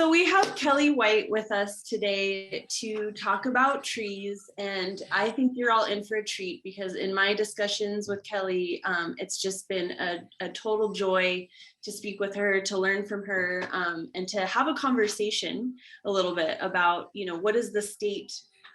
So we have Kelly White with us today to talk about trees, and I think you're all in for a treat because in my discussions with Kelly, it's just been a total joy to speak with her, to learn from her, and to have a conversation a little bit about, what is the state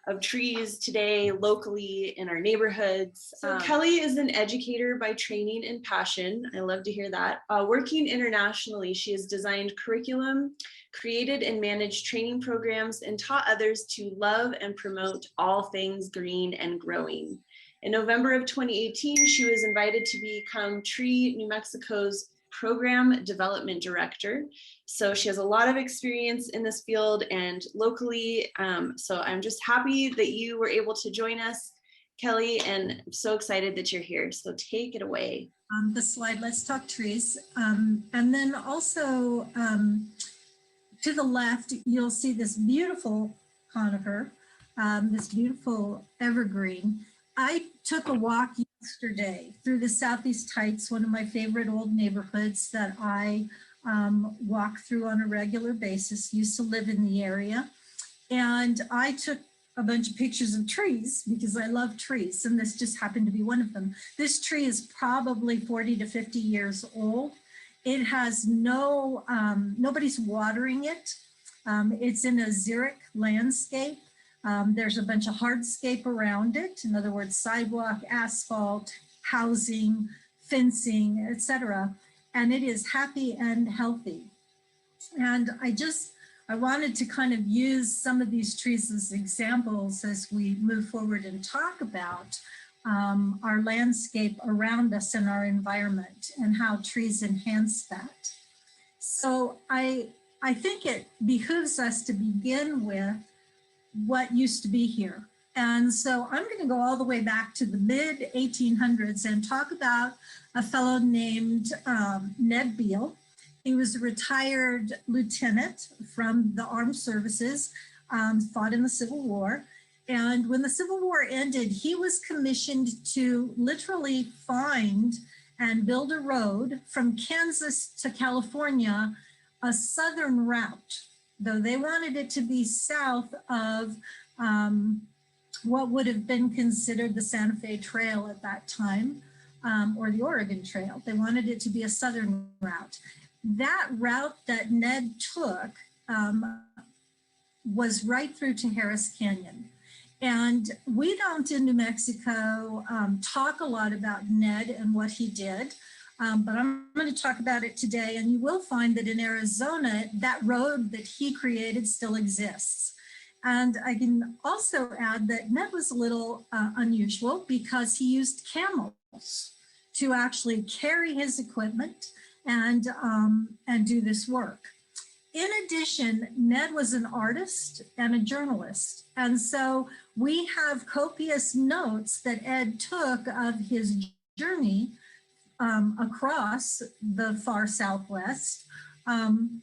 of trees today locally in our neighborhoods. So Kelly is an educator by training and passion. I love to hear that. Working internationally, she has designed curriculum, created and managed training programs, and taught others to love and promote all things green and growing. In November of 2018, she was invited to become Tree New Mexico's Program Development Director. So she has a lot of experience in this field and locally. So I'm just happy that you were able to join us, Kelly, and I'm so excited that you're here. So take it away. On the slide, let's talk trees. And then also to the left, you'll see this beautiful conifer, this beautiful evergreen. I took a walk yesterday through the Southeast Heights, one of my favorite old neighborhoods that I walk through on a regular basis, used to live in the area. And I took a bunch of pictures of trees because I love trees, and this just happened to be one of them. This tree is probably 40 to 50 years old. It has nobody's watering it. It's in a xeric landscape. There's a bunch of hardscape around it. In other words, sidewalk, asphalt, housing, fencing, etc. And it is happy and healthy. And I wanted to kind of use some of these trees as examples as we move forward and talk about our landscape around us and our environment and how trees enhance that. So I think it behooves us to begin with what used to be here. And so I'm going to go all the way back to the mid 1800s and talk about a fellow named Ned Beale. He was a retired lieutenant from the armed services, fought in the Civil War. And when the Civil War ended, he was commissioned to literally find and build a road from Kansas to California, a southern route, though they wanted it to be south of what would have been considered the Santa Fe Trail at that time, or the Oregon Trail. They wanted it to be a southern route. That route that Ned took was right through to Harris Canyon. And we don't in New Mexico talk a lot about Ned and what he did, but I'm going to talk about it today. And you will find that in Arizona, that road that he created still exists. And I can also add that Ned was a little unusual because he used camels to actually carry his equipment and do this work. In addition, Ned was an artist and a journalist. And so we have copious notes that Ed took of his journey across the far Southwest. And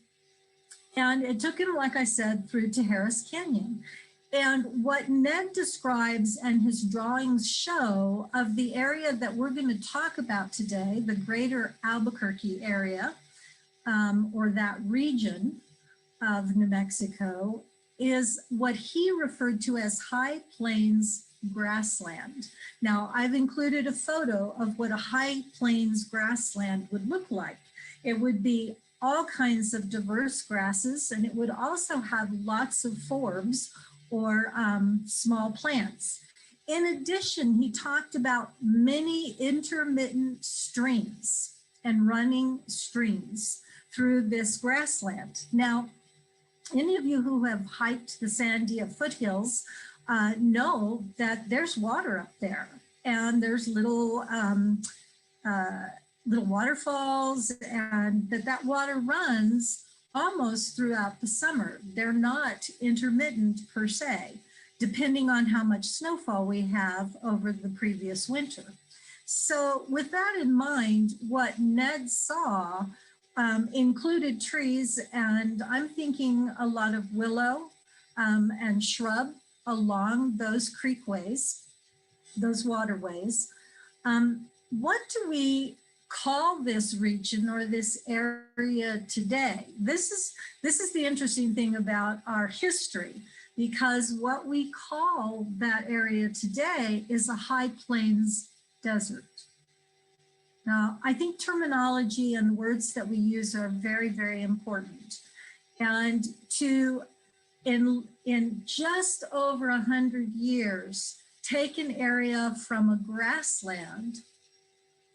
it took him, like I said, through to Harris Canyon. And what Ned describes and his drawings show of the area that we're going to talk about today, the greater Albuquerque area, or that region of New Mexico, is what he referred to as high plains grassland. Now, I've included a photo of what a high plains grassland would look like. It would be all kinds of diverse grasses, and it would also have lots of forbs or small plants. In addition, he talked about many intermittent streams and running streams through this grassland. Now, any of you who have hiked the Sandia foothills know that there's water up there, and there's little waterfalls, and that water runs almost throughout the summer. They're not intermittent per se, depending on how much snowfall we have over the previous winter. So with that in mind, what Ned saw included trees, and I'm thinking a lot of willow and shrub along those creekways, those waterways. What do we call this region or this area today. This is the interesting thing about our history, because what we call that area today is a high plains desert. Now, I think terminology and words that we use are very, very important. And in just over 100 years, take an area from a grassland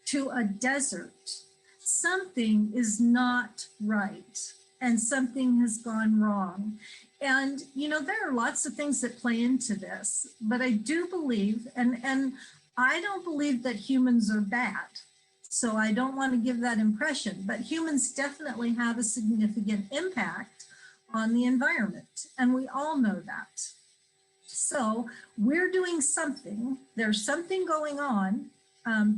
to a desert, something is not right and something has gone wrong. And, you know, there are lots of things that play into this, but I do believe, and I don't believe that humans are bad. So I don't want to give that impression, but humans definitely have a significant impact on the environment. And we all know that. So we're doing something, there's something going on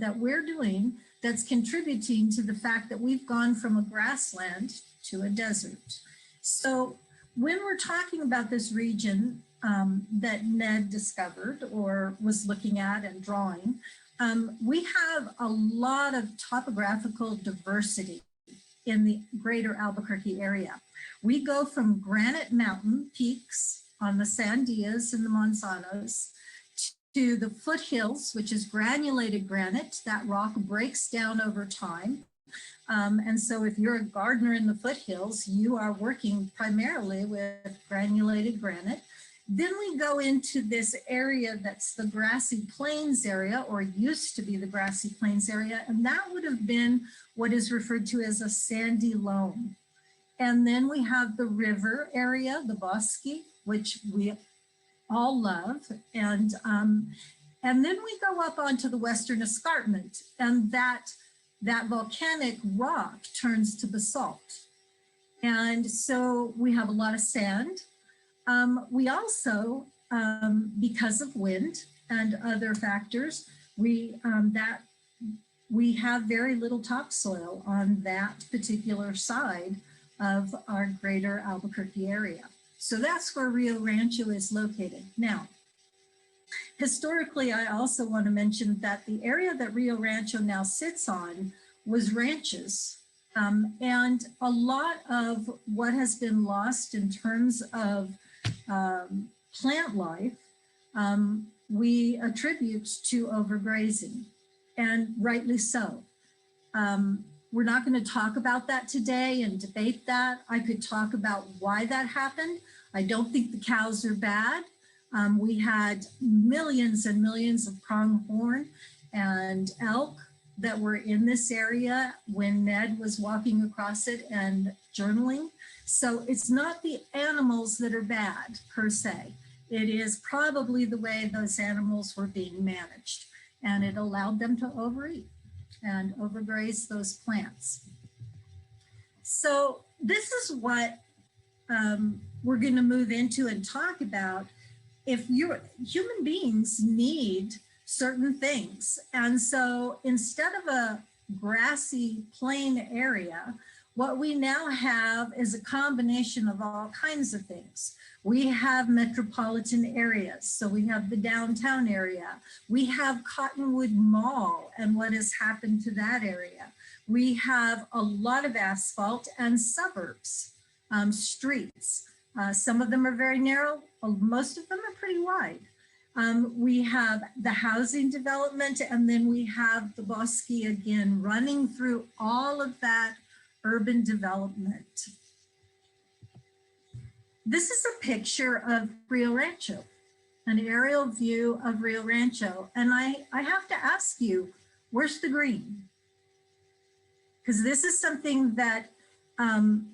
that we're doing that's contributing to the fact that we've gone from a grassland to a desert. So when we're talking about this region that Ned discovered or was looking at and drawing, we have a lot of topographical diversity in the greater Albuquerque area. We go from granite mountain peaks on the Sandias and the Manzanos to the foothills, which is granulated granite. That rock breaks down over time. And so if you're a gardener in the foothills, you are working primarily with granulated granite. Then we go into this area that's the grassy plains area, or used to be the grassy plains area, and that would have been what is referred to as a sandy loam. And then we have the river area, the bosque, which we all love. And then we go up onto the western escarpment, and that volcanic rock turns to basalt. And so we have a lot of sand. We also, because of wind and other factors, we have very little topsoil on that particular side of our greater Albuquerque area. So that's where Rio Rancho is located. Now, historically, I also want to mention that the area that Rio Rancho now sits on was ranches. And a lot of what has been lost in terms of plant life, we attribute to overgrazing, and rightly so. We're not going to talk about that today and debate that. I could talk about why that happened. I don't think the cows are bad. We had millions and millions of pronghorn and elk that were in this area when Ned was walking across it and journaling. So it's not the animals that are bad per se. It is probably the way those animals were being managed, and it allowed them to overeat and overgraze those plants. So this is what we're going to move into and talk about. If human beings need certain things, and so instead of a grassy plain area, what we now have is a combination of all kinds of things. We have metropolitan areas. So we have the downtown area. We have Cottonwood Mall and what has happened to that area. We have a lot of asphalt and suburbs, streets. Some of them are very narrow. Most of them are pretty wide. We have the housing development, and then we have the bosque again running through all of that urban development. This is a picture of Rio Rancho, an aerial view of Rio Rancho. And I have to ask you, where's the green? Because this is something that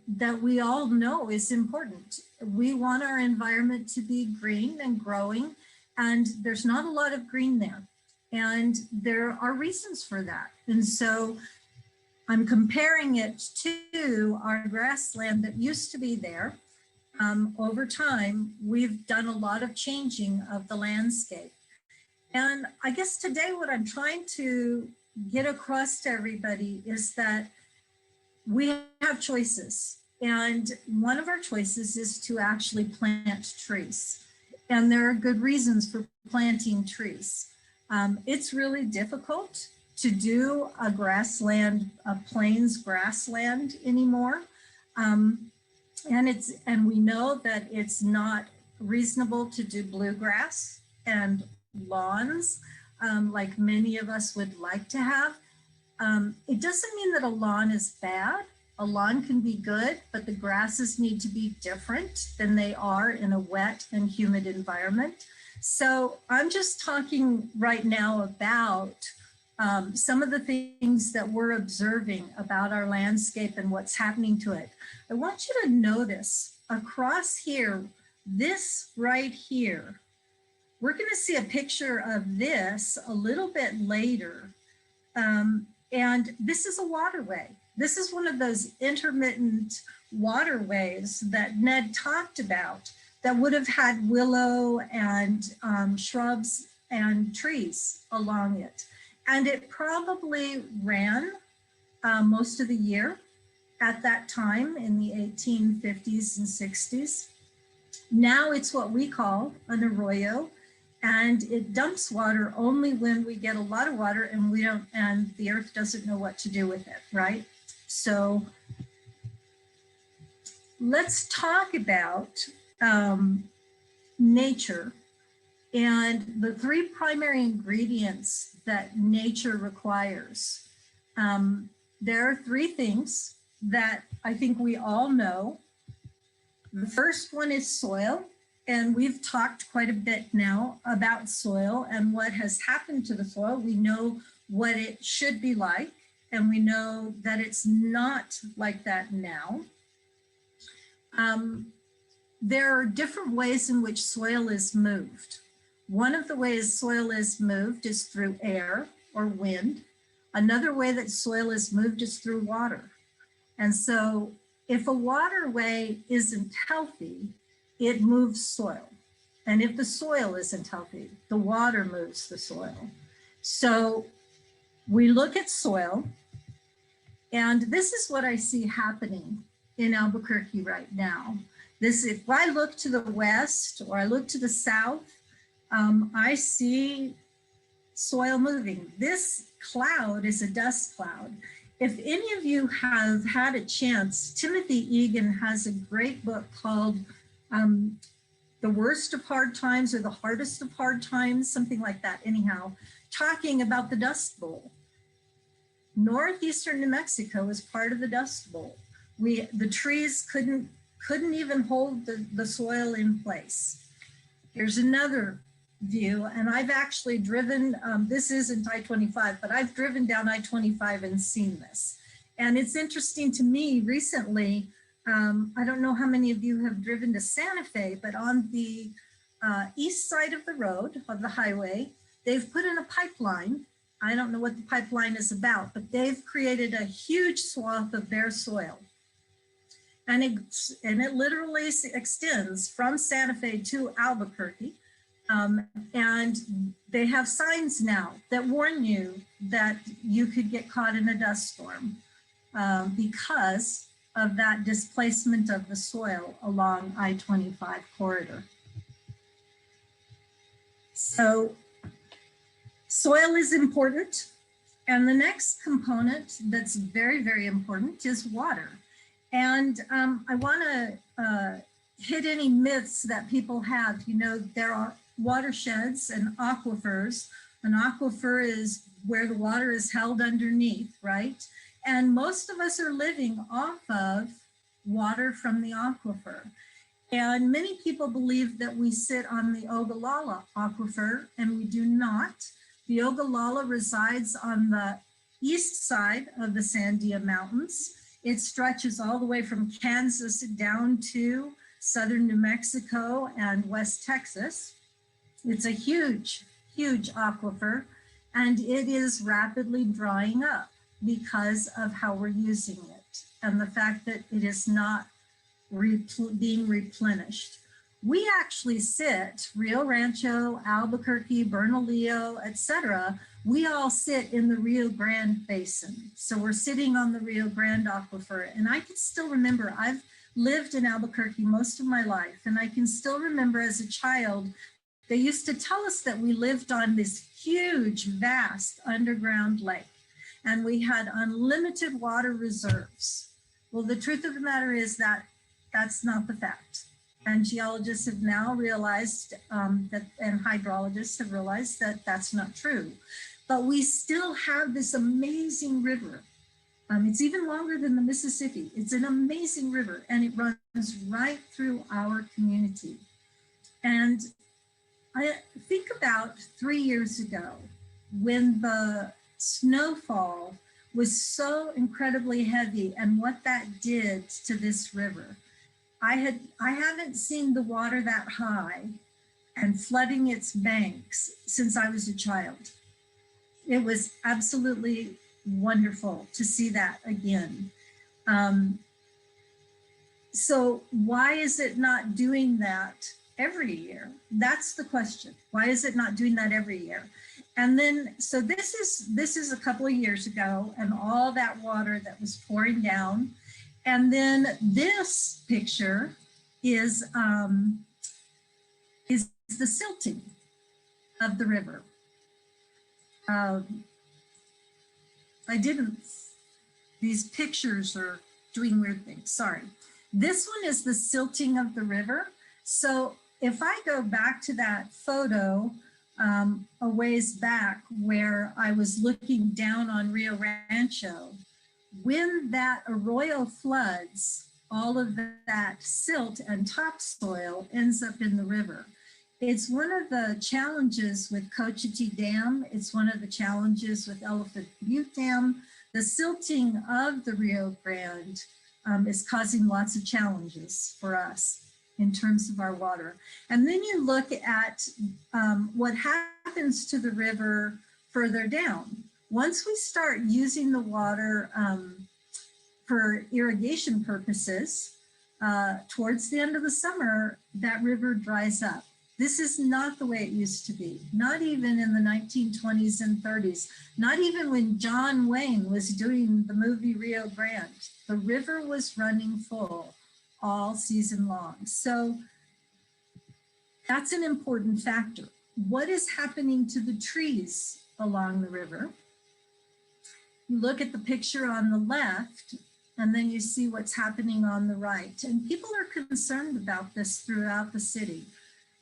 that we all know is important. We want our environment to be green and growing, and there's not a lot of green there. And there are reasons for that. And so I'm comparing it to our grassland that used to be there. Over time, we've done a lot of changing of the landscape. And I guess today what I'm trying to get across to everybody is that we have choices. And one of our choices is to actually plant trees. And there are good reasons for planting trees. It's really difficult. to do a grassland, a plains grassland anymore. And we know that it's not reasonable to do bluegrass and lawns like many of us would like to have. It doesn't mean that a lawn is bad. A lawn can be good, but the grasses need to be different than they are in a wet and humid environment. So I'm just talking right now about some of the things that we're observing about our landscape and what's happening to it. I want you to notice across here, this right here, we're going to see a picture of this a little bit later. And this is a waterway. This is one of those intermittent waterways that Ned talked about that would have had willow and shrubs and trees along it. And it probably ran most of the year at that time in the 1850s and 60s. Now it's what we call an arroyo, and it dumps water only when we get a lot of water and the earth doesn't know what to do with it, right? So let's talk about nature and the three primary ingredients that nature requires. There are three things that I think we all know. The first one is soil. And we've talked quite a bit now about soil and what has happened to the soil. We know what it should be like, and we know that it's not like that now. There are different ways in which soil is moved. One of the ways soil is moved is through air or wind. Another way that soil is moved is through water. And so if a waterway isn't healthy, it moves soil. And if the soil isn't healthy, the water moves the soil. So we look at soil, and this is what I see happening in Albuquerque right now. If I look to the west or I look to the south, I see soil moving. This cloud is a dust cloud. If any of you have had a chance, Timothy Egan has a great book called The Worst of Hard Times or The Hardest of Hard Times, something like that anyhow, talking about the Dust Bowl. Northeastern New Mexico is part of the Dust Bowl. The trees couldn't even hold the soil in place. Here's another view, and I've actually driven, this isn't I-25, but I've driven down I-25 and seen this. And it's interesting to me recently, I don't know how many of you have driven to Santa Fe, but on the east side of the road, of the highway, they've put in a pipeline. I don't know what the pipeline is about, but they've created a huge swath of bare soil. And it literally extends from Santa Fe to Albuquerque. And they have signs now that warn you that you could get caught in a dust storm because of that displacement of the soil along I-25 corridor. So soil is important. And the next component that's very, very important is water. And I want to hit any myths that people have. You know, there are watersheds and aquifers. An aquifer is where the water is held underneath, right? And most of us are living off of water from the aquifer. And many people believe that we sit on the Ogallala aquifer, and we do not. The Ogallala resides on the east side of the Sandia Mountains. It stretches all the way from Kansas down to southern New Mexico and West Texas. It's a huge, huge aquifer, and it is rapidly drying up because of how we're using it and the fact that it is not being replenished. We actually sit, Rio Rancho, Albuquerque, Bernalillo, etc. We all sit in the Rio Grande Basin. So we're sitting on the Rio Grande aquifer. And I can still remember, I've lived in Albuquerque most of my life, and I can still remember as a child They used to tell us that we lived on this huge, vast underground lake and we had unlimited water reserves. Well, the truth of the matter is that that's not the fact. And geologists have now realized and hydrologists have realized that that's not true. But we still have this amazing river. It's even longer than the Mississippi. It's an amazing river and it runs right through our community. And I think about 3 years ago when the snowfall was so incredibly heavy and what that did to this river. I haven't seen the water that high and flooding its banks since I was a child. It was absolutely wonderful to see that again. So why is it not doing that every year? That's the question. Why is it not doing that every year? And then, so this is a couple of years ago and all that water that was pouring down. And then this picture is the silting of the river. These pictures are doing weird things, sorry. This one is the silting of the river. So if I go back to that photo a ways back where I was looking down on Rio Rancho, when that arroyo floods, all of that silt and topsoil ends up in the river. It's one of the challenges with Cochiti Dam. It's one of the challenges with Elephant Butte Dam. The silting of the Rio Grande is causing lots of challenges for us in terms of our water. And then you look at what happens to the river further down. Once we start using the water for irrigation purposes, towards the end of the summer, that river dries up. This is not the way it used to be, not even in the 1920s and 30s, not even when John Wayne was doing the movie Rio Grande. The river was running full all season long. So that's an important factor. What is happening to the trees along the river? You look at the picture on the left, and then you see what's happening on the right. And people are concerned about this throughout the city.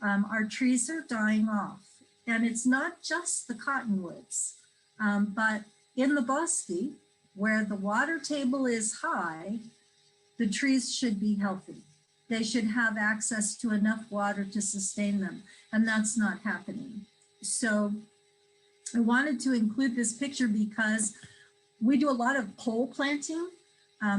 Our trees are dying off. And it's not just the cottonwoods, but in the bosque, where the water table is high, the trees should be healthy. They should have access to enough water to sustain them, and that's not happening. So I wanted to include this picture because we do a lot of pole planting.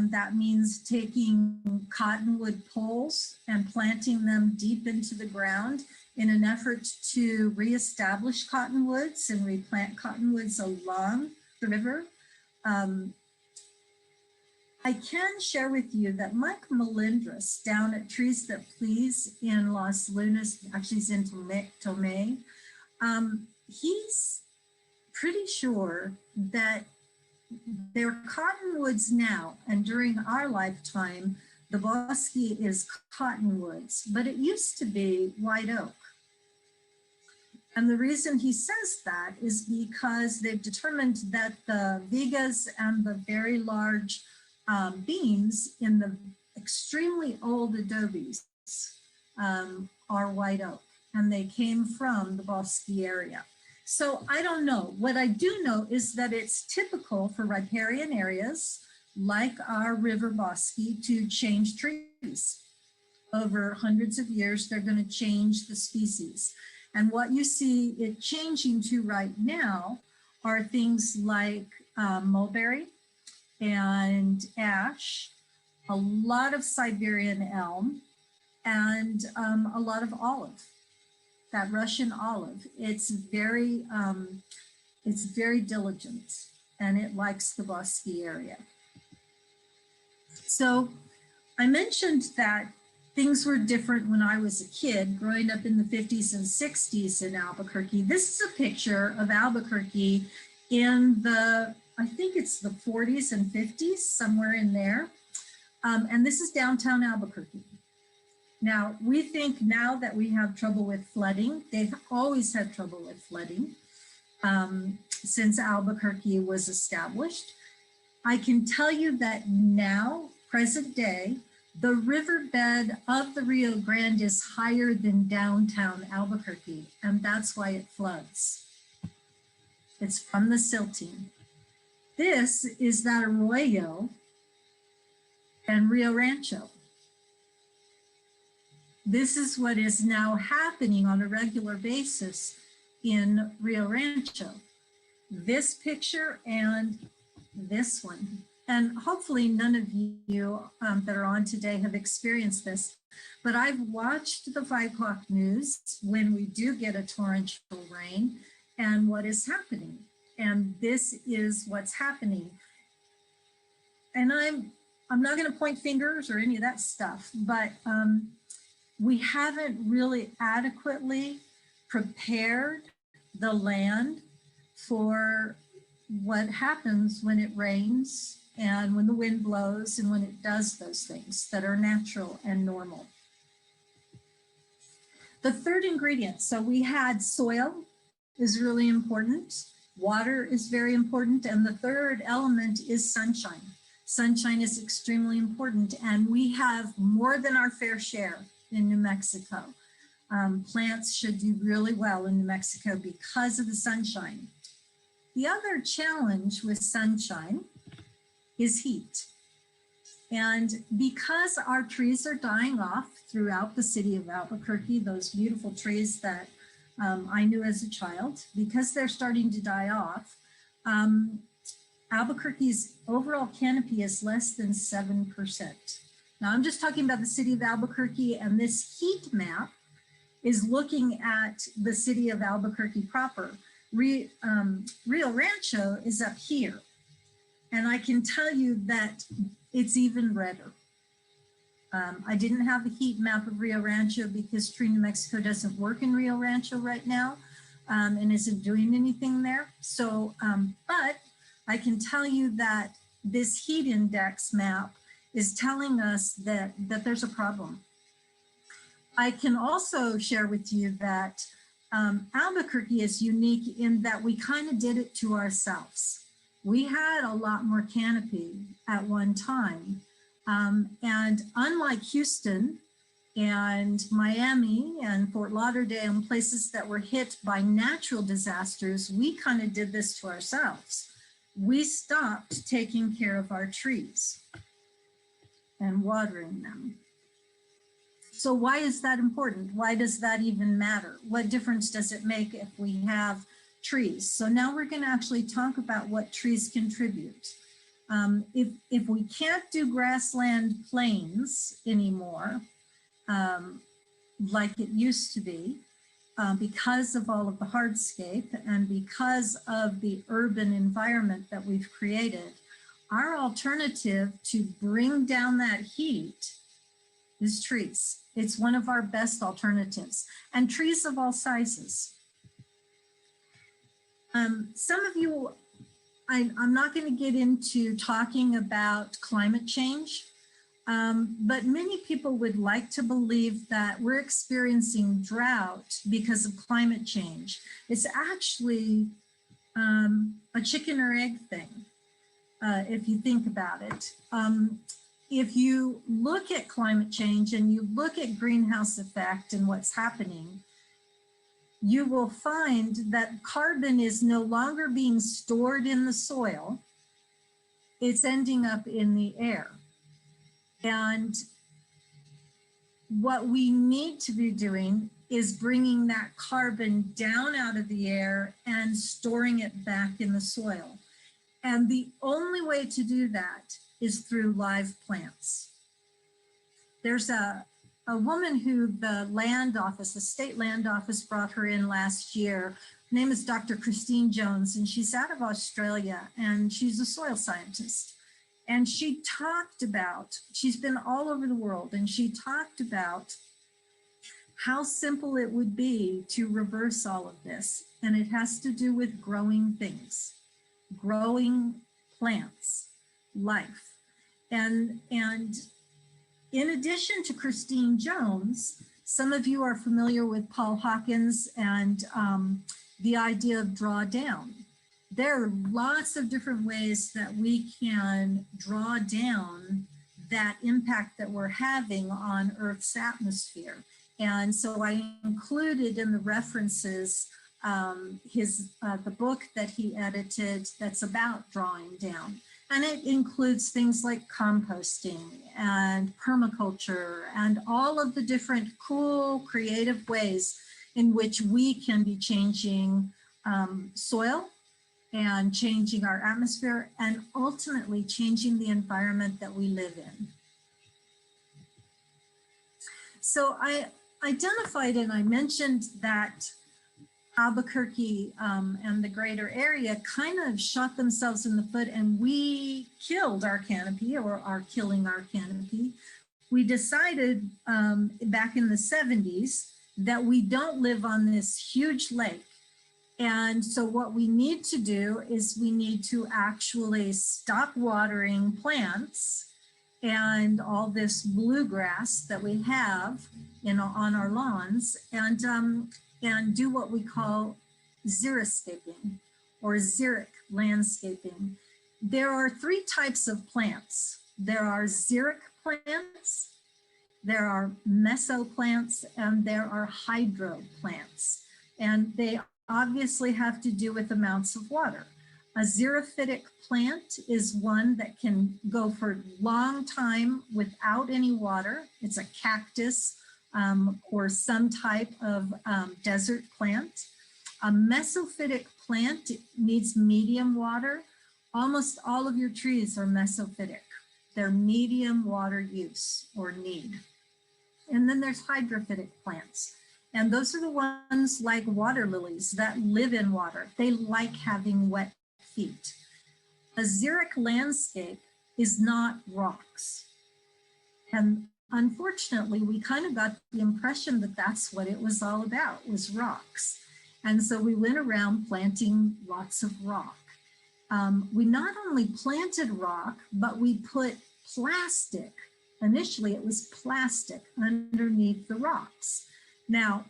That means taking cottonwood poles and planting them deep into the ground in an effort to reestablish cottonwoods and replant cottonwoods along the river. I can share with you that Mike Melendres down at Trees That Please in Los Lunas, actually he's in Tomei, he's pretty sure that there are cottonwoods now, and during our lifetime, the bosque is cottonwoods, but it used to be white oak. And the reason he says that is because they've determined that the vigas and the very large beams in the extremely old adobes are white oak, and they came from the bosque area. So I don't know. What I do know is that it's typical for riparian areas like our river bosque to change trees. Over hundreds of years, they're going to change the species. And what you see it changing to right now are things like mulberry and ash, a lot of Siberian elm, and a lot of olive. That Russian olive, it's very diligent and it likes the bosque area. So I mentioned that things were different when I was a kid growing up in the 50s and 60s in Albuquerque. This is a picture of Albuquerque in the, I think it's the 40s and 50s, somewhere in there. And this is downtown Albuquerque. Now, we think now that we have trouble with flooding. They've always had trouble with flooding since Albuquerque was established. I can tell you that now, present day, the riverbed of the Rio Grande is higher than downtown Albuquerque, and that's why it floods. It's from the silting. This is that arroyo and Rio Rancho. This is what is now happening on a regular basis in Rio Rancho. This picture and this one. And hopefully none of you that are on today have experienced this, but I've watched the 5 o'clock news when we do get a torrential rain and what is happening. And this is what's happening. And I'm not going to point fingers or any of that stuff, but we haven't really adequately prepared the land for what happens when it rains and when the wind blows and when it does those things that are natural and normal. The third ingredient, so we had soil is really important, water is very important, and the third element is sunshine. Sunshine is extremely important, and we have more than our fair share in New Mexico. Plants should do really well in New Mexico because of the sunshine. The other challenge with sunshine is heat. And because our trees are dying off throughout the city of Albuquerque, those beautiful trees that I knew as a child, because they're starting to die off, Albuquerque's overall canopy is less than 7%. Now I'm just talking about the city of Albuquerque, and this heat map is looking at the city of Albuquerque proper. Rio Rancho is up here. And I can tell you that it's even redder. I didn't have a heat map of Rio Rancho because Tree New Mexico doesn't work in Rio Rancho right now and isn't doing anything there. So, but I can tell you that this heat index map is telling us that there's a problem. I can also share with you that Albuquerque is unique in that we kind of did it to ourselves. We had a lot more canopy at one time. And unlike Houston and Miami and Fort Lauderdale and places that were hit by natural disasters, we kind of did this to ourselves. We stopped taking care of our trees and watering them. So why is that important? Why does that even matter? What difference does it make if we have trees? So now we're going to actually talk about what trees contribute. If we can't do grassland plains anymore, like it used to be, because of all of the hardscape and because of the urban environment that we've created, our alternative to bring down that heat is trees. It's one of our best alternatives, and trees of all sizes. Some of you, I'm not going to get into talking about climate change, but many people would like to believe that we're experiencing drought because of climate change. It's actually a chicken or egg thing, if you think about it. If you look at climate change and you look at greenhouse effect and what's happening, you will find that carbon is no longer being stored in the soil. It's ending up in the air. And what we need to be doing is bringing that carbon down out of the air and storing it back in the soil. And the only way to do that is through live plants. There's a woman who the land office, the state land office, brought her in last year. Her name is Dr. Christine Jones, and she's out of Australia, and she's a soil scientist. And she talked about, she's been all over the world, and she talked about how simple it would be to reverse all of this. And it has to do with growing things, growing plants, life. And in addition to Christine Jones, some of you are familiar with Paul Hawkins and the idea of drawdown. There are lots of different ways that we can draw down that impact that we're having on Earth's atmosphere. And so I included in the references the book that he edited that's about drawing down. And it includes things like composting and permaculture and all of the different cool, creative ways in which we can be changing soil and changing our atmosphere and ultimately changing the environment that we live in. So I identified and I mentioned that Albuquerque and the greater area kind of shot themselves in the foot, and we killed our canopy, or are killing our canopy. We decided back in the 70s that we don't live on this huge lake. And so what we need to do is we need to actually stop watering plants and all this bluegrass that we have on our lawns, and do what we call xeriscaping or xeric landscaping. There are 3 types of plants. There are xeric plants, there are mesoplants, and there are hydro plants. And they obviously have to do with amounts of water. A xerophytic plant is one that can go for a long time without any water. It's a cactus or some type of desert plant. A mesophytic plant needs medium water. Almost all of your trees are mesophytic. They're medium water use or need. And then there's hydrophytic plants. And those are the ones like water lilies that live in water. They like having wet feet. A xeric landscape is not rocks. And unfortunately, we kind of got the impression that that's what it was all about, was rocks. And so we went around planting lots of rock. We not only planted rock, but we put plastic. Initially, it was plastic underneath the rocks. Now,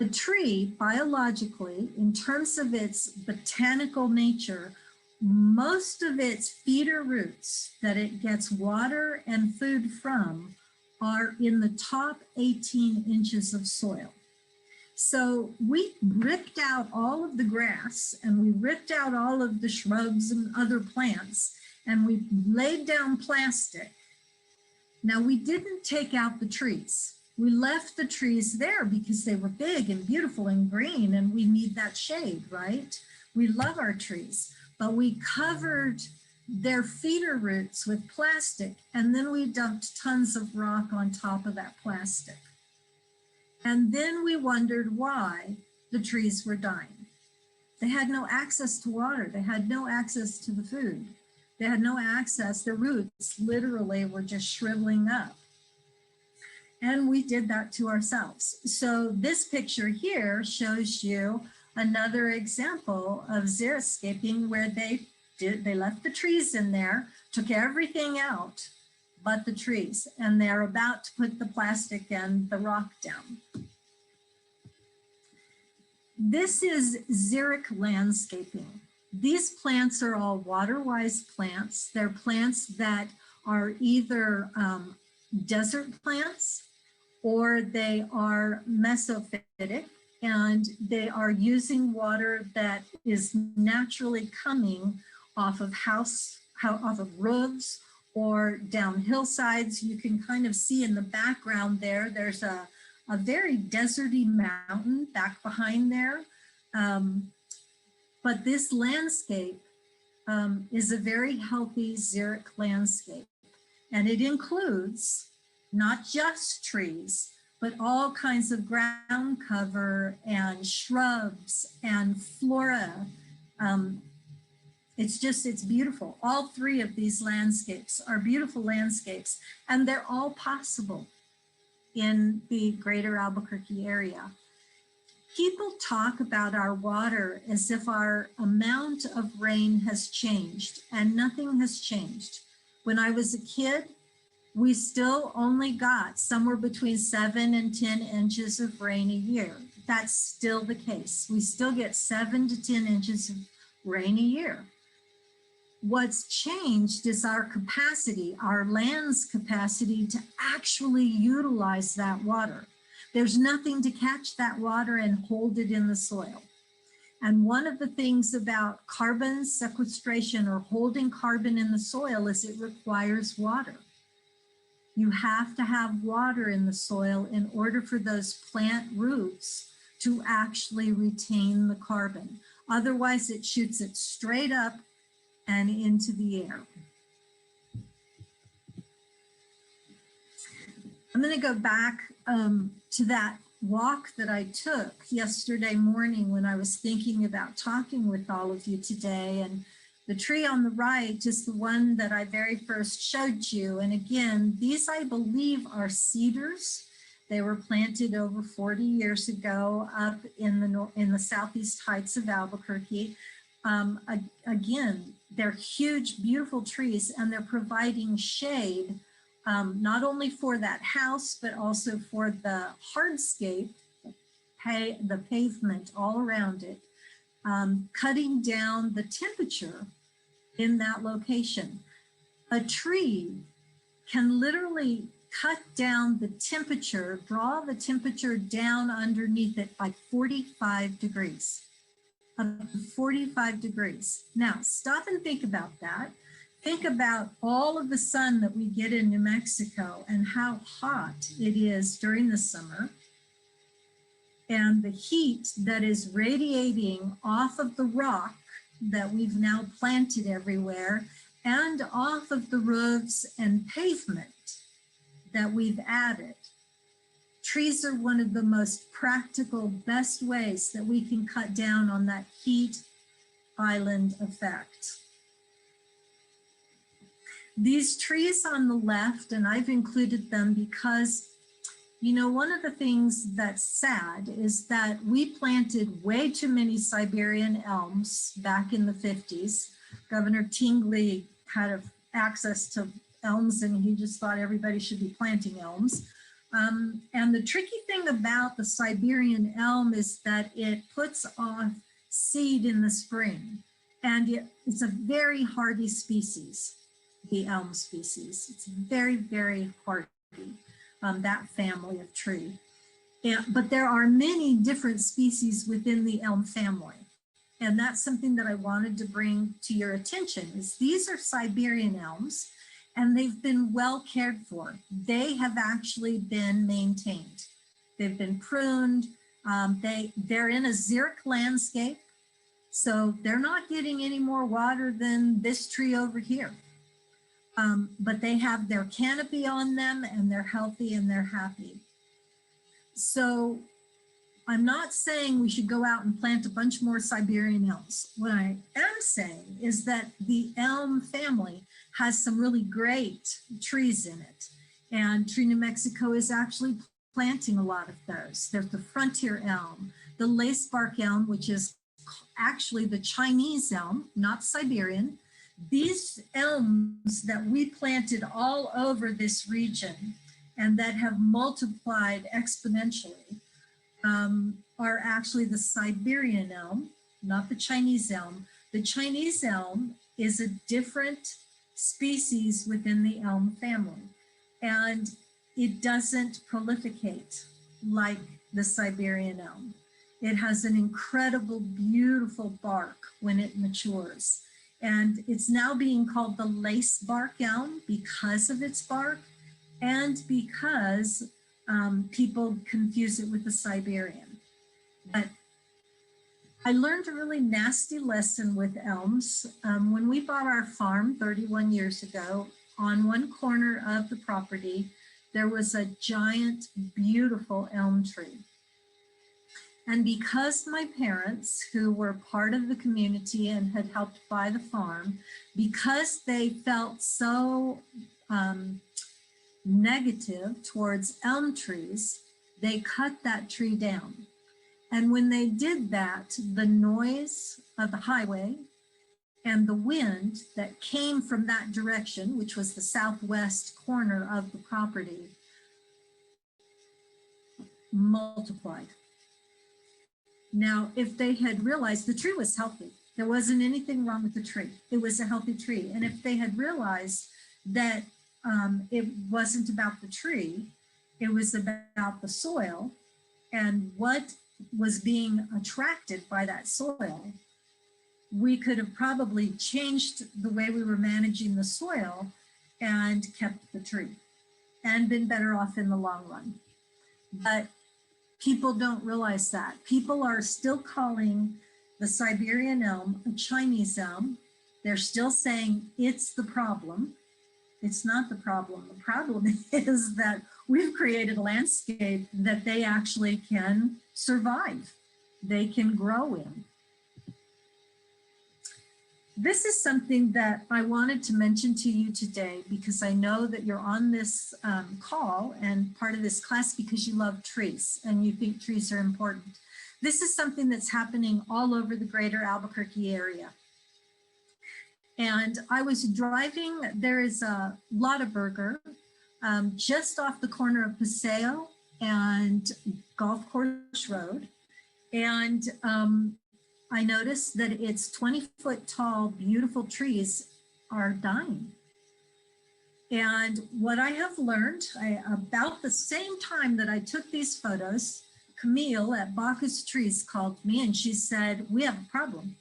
the tree, biologically, in terms of its botanical nature, most of its feeder roots that it gets water and food from are in the top 18 inches of soil. So we ripped out all of the grass and we ripped out all of the shrubs and other plants, and we laid down plastic. Now, we didn't take out the trees. We left the trees there because they were big and beautiful and green, and we need that shade, right? We love our trees, but we covered their feeder roots with plastic, and then we dumped tons of rock on top of that plastic. And then we wondered why the trees were dying. They had no access to water. They had no access to the food. They had no access. Their roots literally were just shriveling up. And we did that to ourselves. So this picture here shows you another example of xeriscaping, where they left the trees in there, took everything out but the trees, and they're about to put the plastic and the rock down. This is xeric landscaping. These plants are all water-wise plants. They're plants that are either desert plants, or they are mesophytic, and they are using water that is naturally coming off of roofs or down hillsides. You can kind of see in the background there's a very deserty mountain back behind there. But this landscape is a very healthy xeric landscape. And it includes not just trees, but all kinds of ground cover and shrubs and flora. It's beautiful. All 3 of these landscapes are beautiful landscapes, and they're all possible in the greater Albuquerque area. People talk about our water as if our amount of rain has changed, and nothing has changed. When I was a kid, we still only got somewhere between 7 and 10 inches of rain a year. That's still the case. We still get 7 to 10 inches of rain a year. What's changed is our capacity, our land's capacity to actually utilize that water. There's nothing to catch that water and hold it in the soil. And one of the things about carbon sequestration or holding carbon in the soil is it requires water. You have to have water in the soil in order for those plant roots to actually retain the carbon. Otherwise, it shoots it straight up and into the air. I'm going to go back to that walk that I took yesterday morning when I was thinking about talking with all of you today. And the tree on the right is the one that I very first showed you. And again, these I believe are cedars. They were planted over 40 years ago up in the southeast heights of Albuquerque. Again, they're huge, beautiful trees, and they're providing shade not only for that house, but also for the hardscape, the pavement all around it, cutting down the temperature in that location. A tree can literally cut down the temperature, draw the temperature down underneath it by 45 degrees. Up to 45 degrees. Now, stop and think about that. Think about all of the sun that we get in New Mexico and how hot it is during the summer, and the heat that is radiating off of the rock that we've now planted everywhere and off of the roofs and pavement that we've added. Trees are one of the most practical, best ways that we can cut down on that heat island effect. These trees on the left, and I've included them because, you know, one of the things that's sad is that we planted way too many Siberian elms back in the 50s. Governor Tingley had access to elms and he just thought everybody should be planting elms. And the tricky thing about the Siberian elm is that it puts off seed in the spring, and it's a very hardy species, the elm species. It's very, very hardy, that family of tree. But there are many different species within the elm family. And that's something that I wanted to bring to your attention is these are Siberian elms, and they've been well cared for. They have actually been maintained. They've been pruned. They're in a xeric landscape, so they're not getting any more water than this tree over here. But they have their canopy on them and they're healthy and they're happy. So I'm not saying we should go out and plant a bunch more Siberian elms. What I am saying is that the elm family has some really great trees in it. And Tree New Mexico is actually planting a lot of those. There's the frontier elm, the lacebark elm, which is actually the Chinese elm, not Siberian. These elms that we planted all over this region and that have multiplied exponentially are actually the Siberian elm, not the Chinese elm. The Chinese elm is a different species within the elm family, and it doesn't proliferate like the Siberian elm. It has an incredible, beautiful bark when it matures. And it's now being called the lace bark elm because of its bark and because people confuse it with the Siberian. But I learned a really nasty lesson with elms. When we bought our farm 31 years ago, on one corner of the property, there was a giant, beautiful elm tree. And because my parents, who were part of the community and had helped buy the farm, because they felt so negative towards elm trees, they cut that tree down. And when they did that, the noise of the highway and the wind that came from that direction, which was the southwest corner of the property, multiplied. Now, if they had realized the tree was healthy, there wasn't anything wrong with the tree, it was a healthy tree. And if they had realized that it wasn't about the tree, it was about the soil and what was being attracted by that soil, we could have probably changed the way we were managing the soil and kept the tree and been better off in the long run. But people don't realize that. People are still calling the Siberian elm a Chinese elm. They're still saying it's the problem. It's not the problem. The problem is that we've created a landscape that they actually can survive. They can grow in. This is something that I wanted to mention to you today because I know that you're on this call and part of this class because you love trees and you think trees are important. This is something that's happening all over the greater Albuquerque area. And I was driving, there is a Lotaburger just off the corner of Paseo and Golf Course Road. And I noticed that its 20-foot tall, beautiful trees are dying. And what I have learned, about the same time that I took these photos, Camille at Bacchus Trees called me and she said, we have a problem.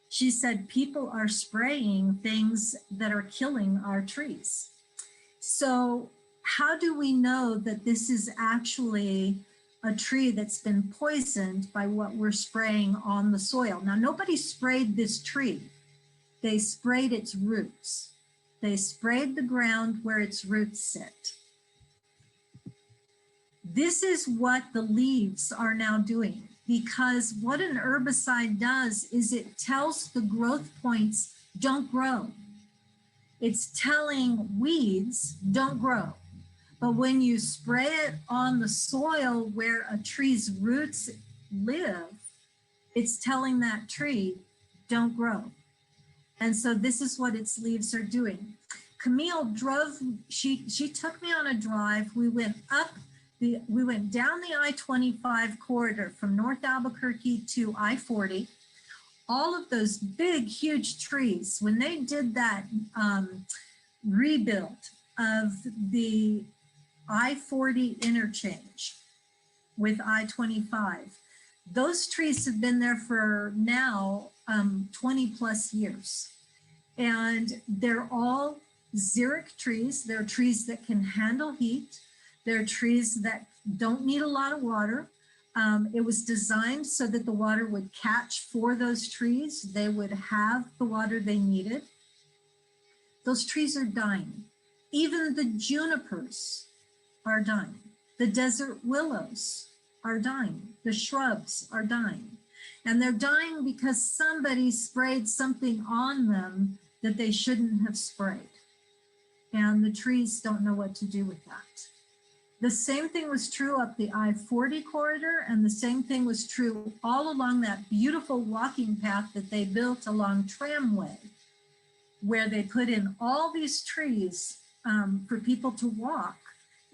She said, people are spraying things that are killing our trees. So how do we know that this is actually a tree that's been poisoned by what we're spraying on the soil? Now, nobody sprayed this tree. They sprayed its roots. They sprayed the ground where its roots sit. This is what the leaves are now doing, because what an herbicide does is it tells the growth points, don't grow. It's telling weeds, don't grow. But when you spray it on the soil where a tree's roots live, it's telling that tree, don't grow. And so this is what its leaves are doing. Camille drove, she took me on a drive. We went down the I-25 corridor from North Albuquerque to I-40. All of those big, huge trees, when they did that rebuild of the I-40 interchange with I-25, those trees have been there for now 20 plus years. And they're all xeric trees. They're trees that can handle heat. They're trees that don't need a lot of water. It was designed so that the water would catch for those trees. They would have the water they needed. Those trees are dying. Even the junipers are dying. The desert willows are dying. The shrubs are dying. And they're dying because somebody sprayed something on them that they shouldn't have sprayed. And the trees don't know what to do with that. The same thing was true up the I-40 corridor, and the same thing was true all along that beautiful walking path that they built along Tramway, where they put in all these trees for people to walk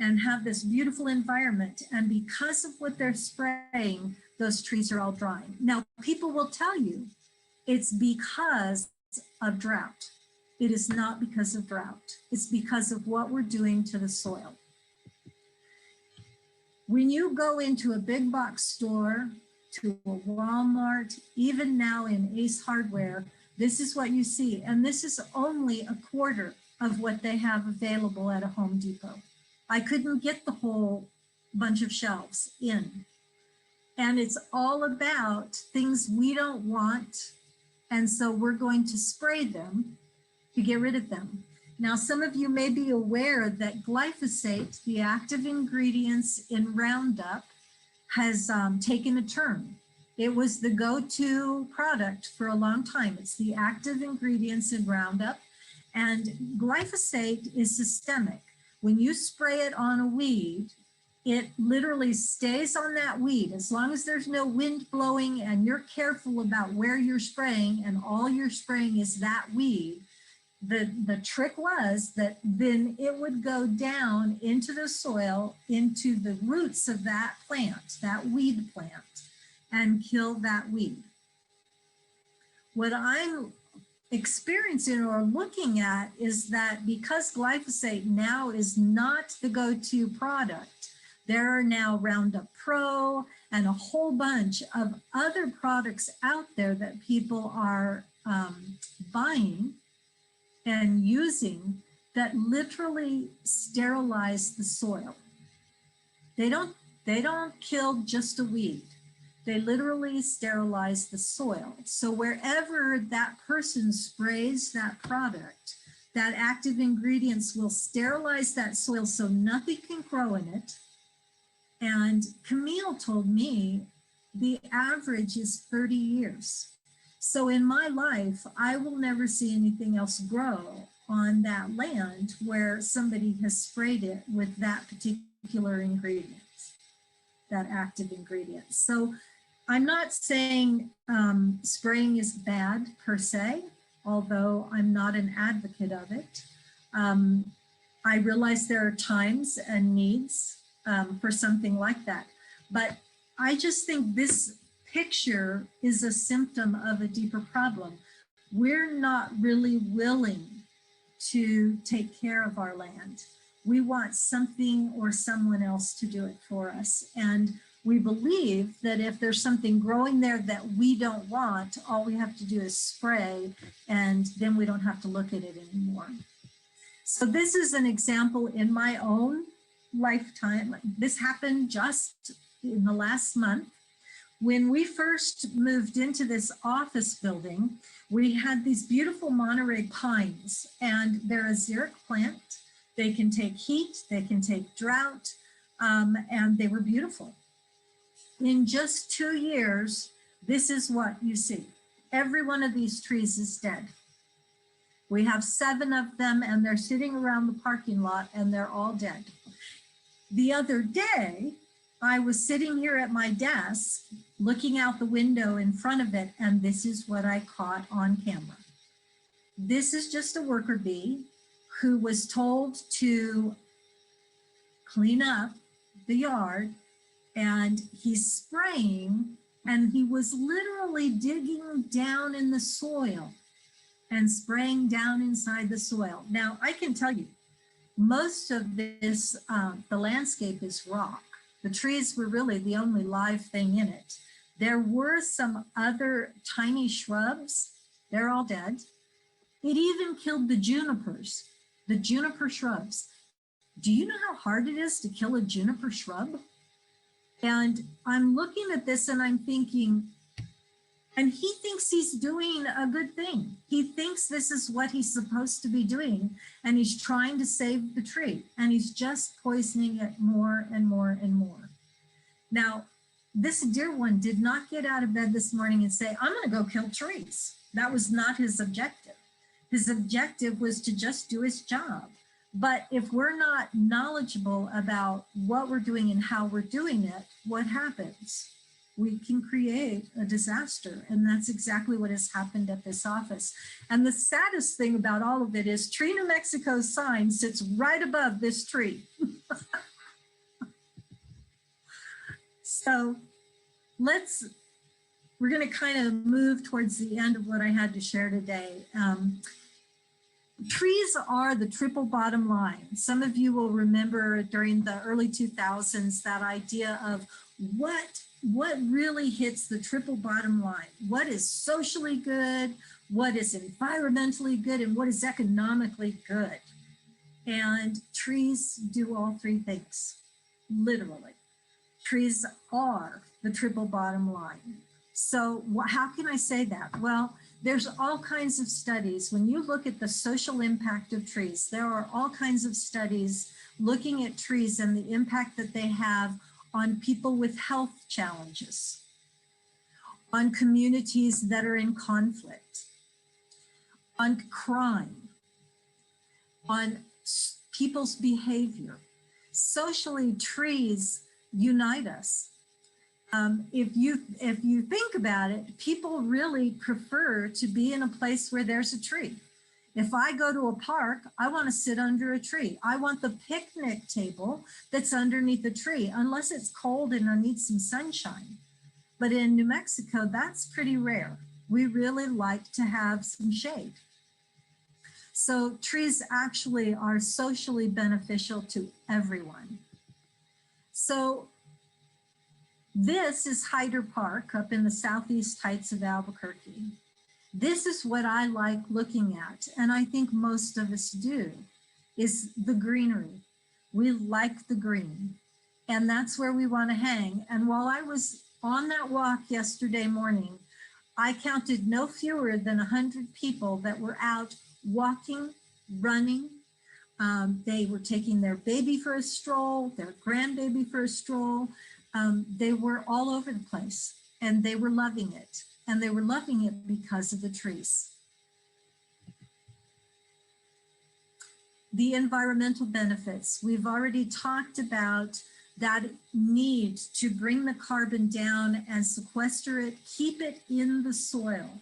and have this beautiful environment. And because of what they're spraying, those trees are all drying. Now, people will tell you it's because of drought. It is not because of drought. It's because of what we're doing to the soil. When you go into a big box store, to a Walmart, even now in Ace Hardware, this is what you see. And this is only a quarter of what they have available at a Home Depot. I couldn't get the whole bunch of shelves in. And it's all about things we don't want. And so we're going to spray them to get rid of them. Now, some of you may be aware that glyphosate, the active ingredients in Roundup, has taken a turn. It was the go-to product for a long time. It's the active ingredients in Roundup, and glyphosate is systemic. When you spray it on a weed, it literally stays on that weed. As long as there's no wind blowing and you're careful about where you're spraying and all you're spraying is that weed, the trick was that then it would go down into the soil, into the roots of that plant, that weed plant, and kill that weed. What I'm experiencing or looking at is that because glyphosate now is not the go-to product, there are now Roundup Pro and a whole bunch of other products out there that people are buying and using that literally sterilize the soil. They don't kill just a weed. They literally sterilize the soil. So wherever that person sprays that product, that active ingredients will sterilize that soil so nothing can grow in it. And Camille told me the average is 30 years. So in my life, I will never see anything else grow on that land where somebody has sprayed it with that particular ingredient, that active ingredient. So I'm not saying spraying is bad per se, although I'm not an advocate of it. I realize there are times and needs for something like that. But I just think this picture is a symptom of a deeper problem. We're not really willing to take care of our land. We want something or someone else to do it for us. And we believe that if there's something growing there that we don't want, all we have to do is spray, and then we don't have to look at it anymore. So this is an example in my own lifetime. This happened just in the last month. When we first moved into this office building, we had these beautiful Monterey pines, and they're a xeric plant. They can take heat, they can take drought, and they were beautiful. In just 2 years, this is what you see. Every one of these trees is dead. We have 7 of them, and they're sitting around the parking lot, and they're all dead. The other day, I was sitting here at my desk, looking out the window in front of it, and this is what I caught on camera. This is just a worker bee who was told to clean up the yard, and he's spraying, and he was literally digging down in the soil and spraying down inside the soil. Now, I can tell you, most of this, the landscape is rock. The trees were really the only live thing in it. There were some other tiny shrubs. They're all dead. It even killed the juniper shrubs. Do you know how hard it is to kill a juniper shrub? And I'm looking at this and I'm thinking, and he thinks he's doing a good thing. He thinks this is what he's supposed to be doing, and he's trying to save the tree, and he's just poisoning it more and more and more. Now, this dear one did not get out of bed this morning and say, I'm gonna go kill trees. That was not his objective. His objective was to just do his job. But if we're not knowledgeable about what we're doing and how we're doing it, what happens? We can create a disaster. And that's exactly what has happened at this office. And the saddest thing about all of it is Tree New Mexico's sign sits right above this tree. So we're going to kind of move towards the end of what I had to share today. Trees are the triple bottom line. Some of you will remember during the early 2000s that idea of what really hits the triple bottom line. What is socially good, what is environmentally good, and what is economically good. And trees do all 3 things, literally. Trees are the triple bottom line. So how can I say that? Well, there's all kinds of studies. When you look at the social impact of trees, there are all kinds of studies looking at trees and the impact that they have on people with health challenges, on communities that are in conflict, on crime, on people's behavior. socially, trees unite us. If you think about it, people really prefer to be in a place where there's a tree. If I go to a park, I want to sit under a tree. I want the picnic table that's underneath a tree, unless it's cold and I need some sunshine. But in New Mexico, that's pretty rare. We really like to have some shade. So trees actually are socially beneficial to everyone. So this is Hyder Park up in the southeast heights of Albuquerque. This is what I like looking at, and I think most of us do, is the greenery. We like the green, and that's where we want to hang. And while I was on that walk yesterday morning, I counted no fewer than 100 people that were out walking, running. They were taking their baby for a stroll, their grandbaby for a stroll. They were all over the place, and they were loving it. And they were loving it because of the trees. The environmental benefits. We've already talked about that need to bring the carbon down and sequester it, keep it in the soil.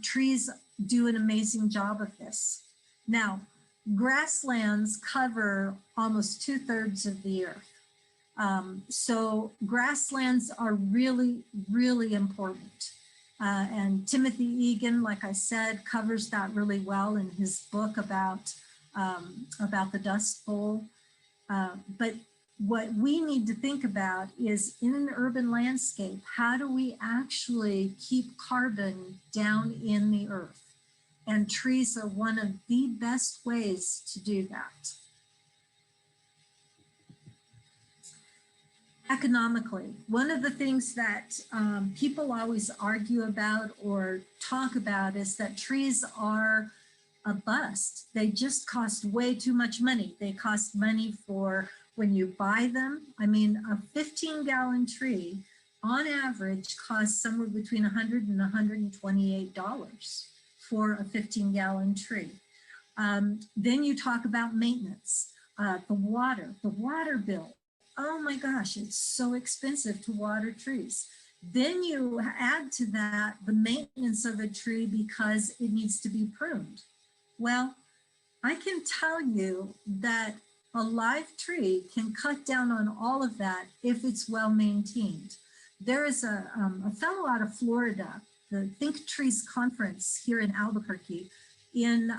Trees do an amazing job of this. Now, grasslands cover almost 2/3 of the earth. So grasslands are really, really important. And Timothy Egan, like I said, covers that really well in his book about the Dust Bowl. But what we need to think about is, in an urban landscape, how do we actually keep carbon down in the earth? And trees are one of the best ways to do that. Economically, one of the things that people always argue about or talk about is that trees are a bust. They just cost way too much money. They cost money for when you buy them. I mean, a 15-gallon tree on average costs somewhere between $100 and $128 for a 15-gallon tree. Then you talk about maintenance, the water bill. Oh my gosh, it's so expensive to water trees. Then you add to that the maintenance of a tree because it needs to be pruned. Well, I can tell you that a live tree can cut down on all of that if it's well maintained. There is a fellow out of Florida, the Think Trees Conference here in Albuquerque, in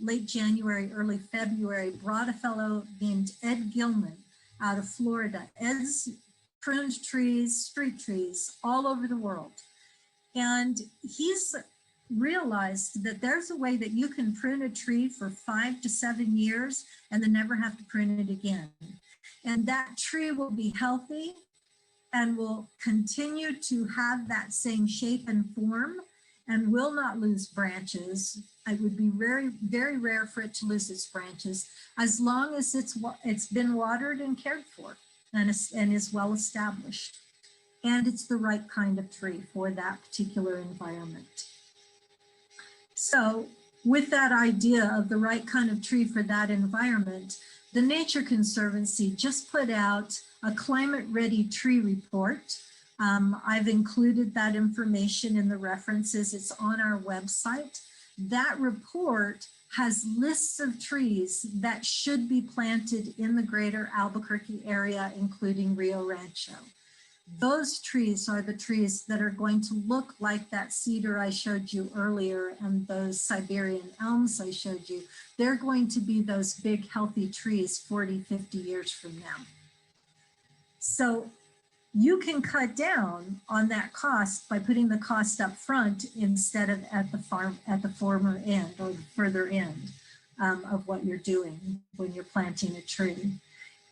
late January, early February, brought a fellow named Ed Gilman out of Florida. Ed's pruned trees, street trees, all over the world. And he's realized that there's a way that you can prune a tree for 5 to 7 years and then never have to prune it again. And that tree will be healthy and will continue to have that same shape and form and will not lose branches. It would be very, very rare for it to lose its branches as long as it's been watered and cared for and is well established. And it's the right kind of tree for that particular environment. So with that idea of the right kind of tree for that environment, the Nature Conservancy just put out a climate ready tree report. I've included that information in the references. It's on our website. That report has lists of trees that should be planted in the greater Albuquerque area, including Rio Rancho. Those trees are the trees that are going to look like that cedar I showed you earlier and those Siberian elms I showed you. They're going to be those big, healthy trees 40, 50 years from now. So you can cut down on that cost by putting the cost up front instead of at the former end or the further end of what you're doing when you're planting a tree.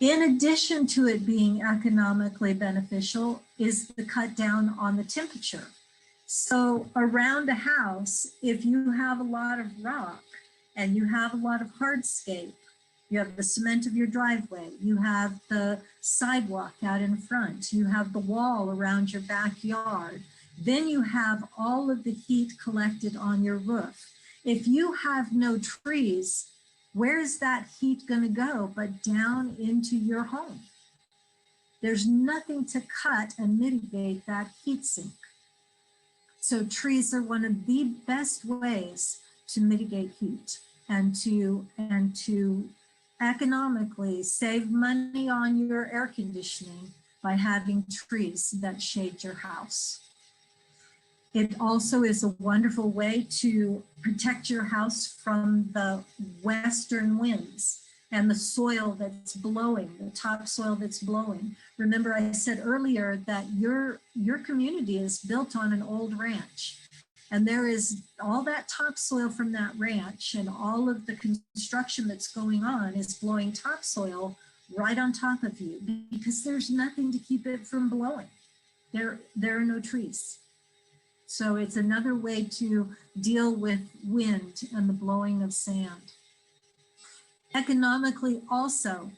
In addition to it being economically beneficial is the cut down on the temperature. So around a house, if you have a lot of rock and you have a lot of hardscape, you have the cement of your driveway, you have the sidewalk out in front, you have the wall around your backyard, then you have all of the heat collected on your roof. If you have no trees where is that heat going to go but down into your home? There's nothing to cut and mitigate that heat sink. So trees are one of the best ways to mitigate heat and to economically save money on your air conditioning by having trees that shade your house. It also is a wonderful way to protect your house from the western winds and the soil that's blowing, the topsoil that's blowing. Remember, I said earlier that your community is built on an old ranch, and there is all that topsoil from that ranch, and all of the construction that's going on is blowing topsoil right on top of you because there's nothing to keep it from blowing. There are no trees. So it's another way to deal with wind and the blowing of sand. Economically also,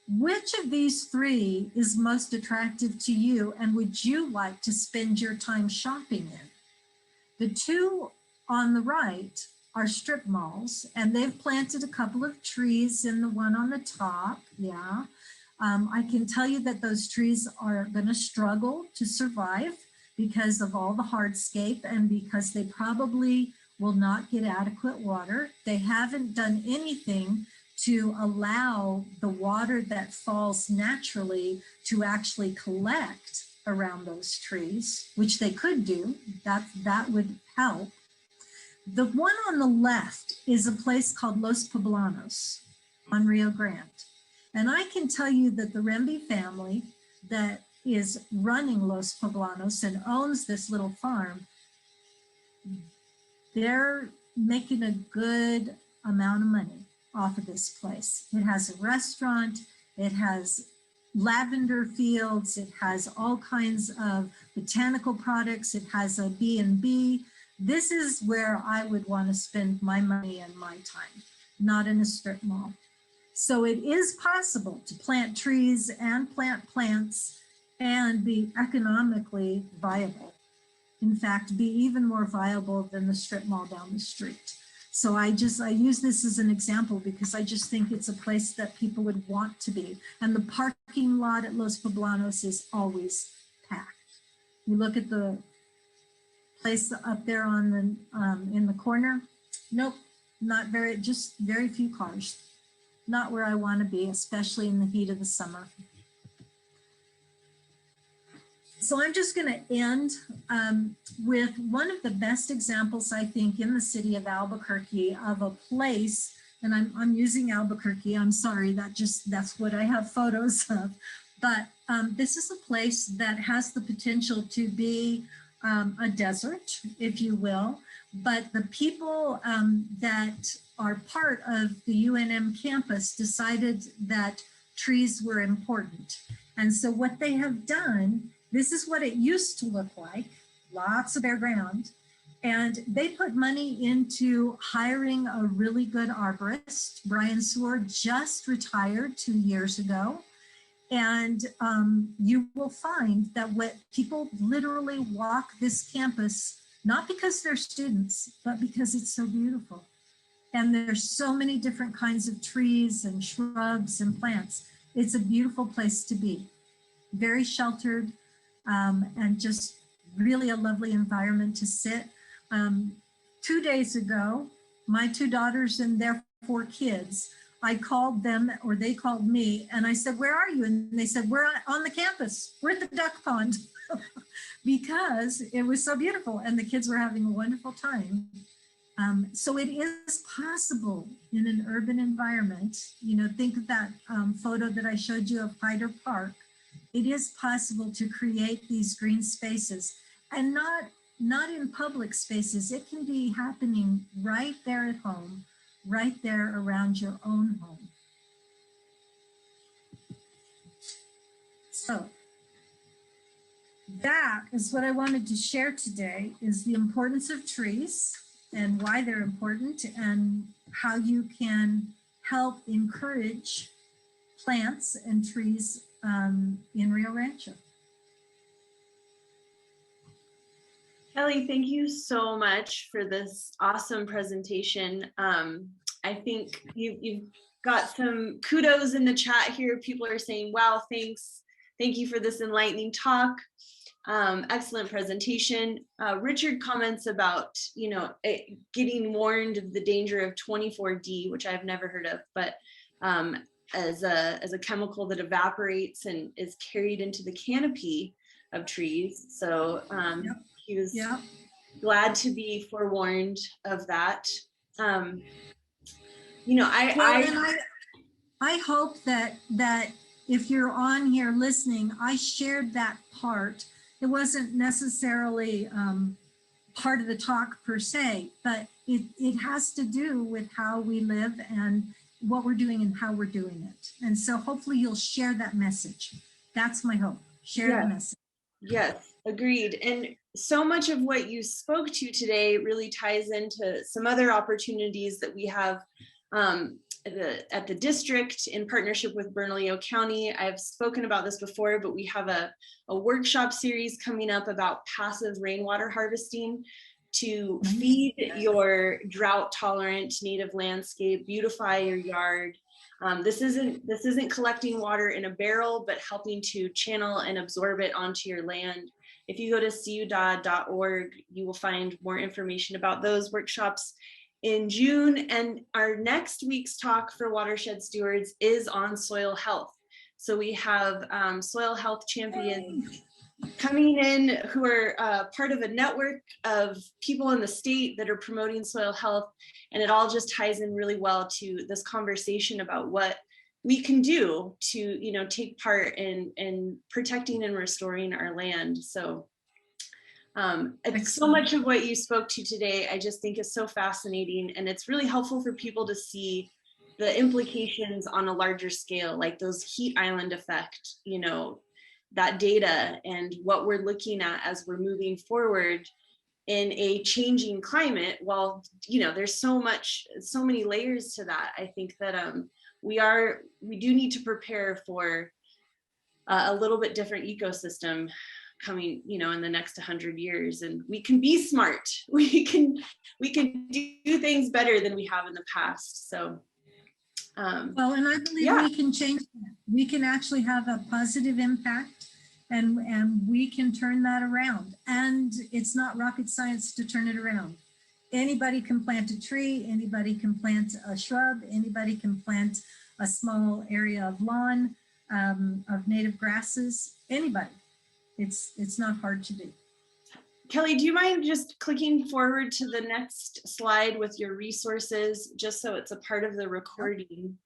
which of these three is most attractive to you and would you like to spend your time shopping in? The two on the right are strip malls, and they've planted a couple of trees in the one on the top. Yeah, I can tell you that those trees are going to struggle to survive because of all the hardscape and because they probably will not get adequate water. They haven't done anything to allow the water that falls naturally to actually collect around those trees, which they could do. That would help. The one on the left is a place called Los Poblanos on Rio Grande. And I can tell you that the Remby family that is running Los Poblanos and owns this little farm, they're making a good amount of money off of this place. It has a restaurant, it has lavender fields, it has all kinds of botanical products, it has a B&B. This is where I would want to spend my money and my time, not in a strip mall. So it is possible to plant trees and plant plants and be economically viable. In fact, be even more viable than the strip mall down the street. So I use this as an example because I just think it's a place that people would want to be. And the parking lot at Los Poblanos is always packed. You look at the place up there on the in the corner. Nope, just very few cars. Not where I want to be, especially in the heat of the summer. So I'm just going to end with one of the best examples, I think, in the city of Albuquerque of a place, and I'm using Albuquerque, I'm sorry, that's what I have photos of, but this is a place that has the potential to be a desert, if you will, but the people that are part of the UNM campus decided that trees were important. And so what they have done, this is what it used to look like, lots of bare ground. And they put money into hiring a really good arborist. Brian Sewer just retired 2 years ago. And you will find that what people literally walk this campus, not because they're students, but because it's so beautiful. And there's so many different kinds of trees and shrubs and plants. It's a beautiful place to be. Very sheltered, and just really a lovely environment to sit. 2 days ago, my 2 daughters and their 4 kids, I called them, or they called me, and I said, "Where are you?" And they said, "We're on the campus. We're at the duck pond," because it was so beautiful and the kids were having a wonderful time. So it is possible in an urban environment. You know, think of that photo that I showed you of Hyder Park. It is possible to create these green spaces, and not in public spaces. It can be happening right there at home, right there around your own home. So that is what I wanted to share today, is the importance of trees and why they're important and how you can help encourage plants and trees in Rio Rancho. Kelly, thank you so much for this awesome presentation. I think you've got some kudos in the chat here. People are saying, wow, thanks. Thank you for this enlightening talk. Excellent presentation. Richard comments about, getting warned of the danger of 24D, which I've never heard of, but as a chemical that evaporates and is carried into the canopy of trees. So he was glad to be forewarned of that. I hope that if you're on here listening, I shared that part. It wasn't necessarily part of the talk per se, but it has to do with how we live and what we're doing and how we're doing it. And so hopefully you'll share that message. That's my hope. Share the message. Yes, agreed. And so much of what you spoke to today really ties into some other opportunities that we have at the district in partnership with Bernalillo County. I've spoken about this before, but we have a workshop series coming up about passive rainwater harvesting to feed your drought tolerant native landscape, beautify your yard. This isn't collecting water in a barrel, but helping to channel and absorb it onto your land. If you go to ciudad.org, you will find more information about those workshops in June. And our next week's talk for Watershed Stewards is on soil health. So we have soil health champions coming in who are part of a network of people in the state that are promoting soil health. And it all just ties in really well to this conversation about what we can do to, take part in protecting and restoring our land. So so much of what you spoke to today, I just think is so fascinating, and it's really helpful for people to see the implications on a larger scale, like those heat island effect, that data and what we're looking at as we're moving forward in a changing climate. Well, there's so many layers to that. I think that we do need to prepare for a little bit different ecosystem coming, in the next 100 years, and we can be smart. We can do things better than we have in the past. So well, and I believe we can change that. We can actually have a positive impact, and we can turn that around. And it's not rocket science to turn it around. Anybody can plant a tree, anybody can plant a shrub, anybody can plant a small area of lawn, of native grasses, anybody. It's not hard to do. Kelly, do you mind just clicking forward to the next slide with your resources, just so it's a part of the recording?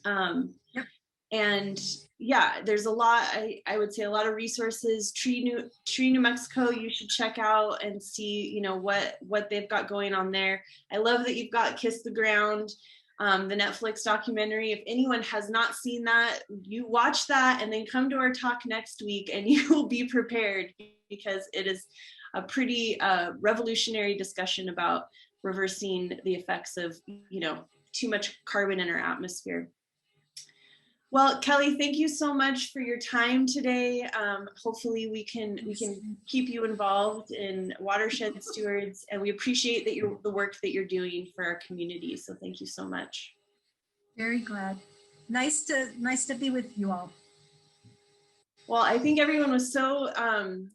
Yep. And yeah, there's a lot, I would say a lot of resources. Tree New Mexico, you should check out and see, what they've got going on there. I love that you've got Kiss the Ground, the Netflix documentary. If anyone has not seen that, you watch that and then come to our talk next week and you will be prepared, because it is a pretty revolutionary discussion about reversing the effects of, too much carbon in our atmosphere. Well, Kelly, thank you so much for your time today. Hopefully we can keep you involved in Watershed Stewards, and we appreciate the work that you're doing for our community. So thank you so much. Very glad. Nice to be with you all. Well, I think everyone was so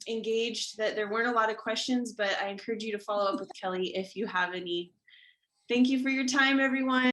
engaged that there weren't a lot of questions, but I encourage you to follow up with Kelly if you have any. Thank you for your time, everyone.